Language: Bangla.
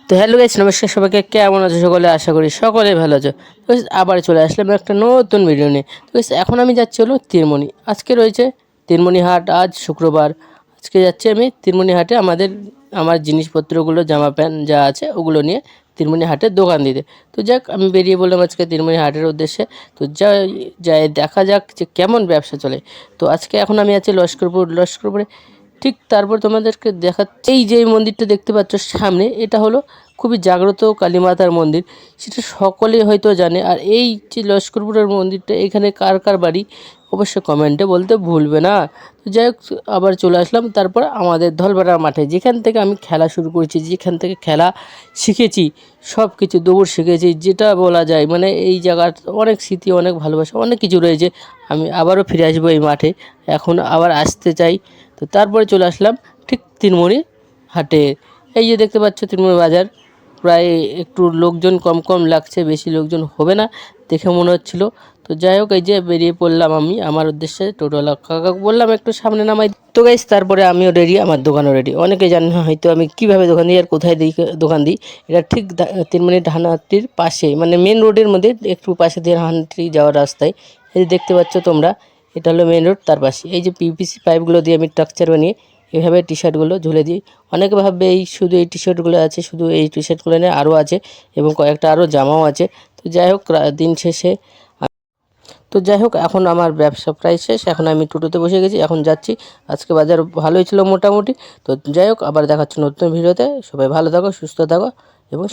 তো হ্যালো গাইস, নমস্কার সবাইকে। কেমন আছো সকলে? আশা করি সকলে ভালো আছো। তো guys, আবার চলে আসলাম একটা নতুন ভিডিও নিয়ে। তো guys, এখন আমি যাচ্ছি হলো তিরমণি। আজকে রয়েছে তিরমণি হাট, আজ শুক্রবার। আজকে যাচ্ছি আমি তিরমণি হাটে আমার জিনিসপত্রগুলো, জামা প্যান্ট যা আছে ওগুলো নিয়ে তিরমণি হাটের দোকান দিতে। তো যাক, আমি বেরিয়ে বললাম আজকে তিরমণি হাটের উদ্দেশ্যে। তো যাই দেখা যাক যে কেমন ব্যবসা চলে। তো আজকে এখন আমি আছি লস্করপুরে। ঠিক তারপর তোমাদেরকে দেখাচ্ছি, এই যে মন্দিরটা দেখতে পাচ্ছ সামনে, এটা হলো খুবই জাগ্রত কালীমাতার মন্দির। সেটা সকলেই হয়তো জানে। আর এই যে লস্করপুরের মন্দিরটা, এখানে কার কার বাড়ি অবশ্যই কমেন্টে বলতে ভুলবে না। তো যাই হোক, আবার চলে আসলাম তারপর আমাদের ধলপাড়া মাঠে, যেখান থেকে আমি খেলা শুরু করেছি, যেখান থেকে খেলা শিখেছি, সব কিছু দৌড় শিখেছি, যেটা বলা যায় মানে এই জায়গার অনেক স্মৃতি, অনেক ভালোবাসা, অনেক কিছু রয়েছে। আমি আবারও ফিরে আসবো এই মাঠে, এখন আবার আসতে চাই। তো তারপরে চলে আসলাম ঠিক তিনমণি হাটে। এই যে দেখতে পাচ্ছ তিনমণি বাজার, প্রায় একটু লোকজন কম কম লাগছে, বেশি লোকজন হবে না দেখে মনে হচ্ছিল। তো যাই হোক, এই যে বেরিয়ে পড়লাম আমি আমার উদ্দেশ্যে। টোটোওয়ালা কাকাকে বললাম একটু সামনে নামাই। তো গাইস, তারপরে আমিও রেডি, আমার দোকানও রেডি। অনেকে জানেন হয়তো আমি কীভাবে দোকান দিই আর কোথায় দিই দোকান দিই। এটা ঠিক তিনমণি ধানহাটির পাশে, মানে মেন রোডের মধ্যে একটু পাশে দিয়ে ধানহাটি যাওয়ার রাস্তায়। এই যে দেখতে পাচ্ছ তোমরা, এটা হলো মেন রোড, তার পাশে এই যে পিভিসি পাইপগুলো দিয়ে আমি স্ট্রাকচার বানিয়ে এভাবে টি শার্টগুলো ঝুলে দিই। অনেকে ভাববে এই শুধু এই টি শার্টগুলো আছে, শুধু এই টি শার্টগুলো নিয়ে আরও আছে এবং কয়েকটা আরও জামাও আছে। তো যাই হোক, দিন শেষে এখন আমার ব্যবসা প্রায় শেষ। এখন আমি টোটোতে বসে গেছি, এখন যাচ্ছি। আজকে বাজার ভালোই ছিল মোটামুটি। তো যাই হোক, আবার দেখাচ্ছি নতুন ভিডিওতে। সবাই ভালো থাকো, সুস্থ থাকো এবং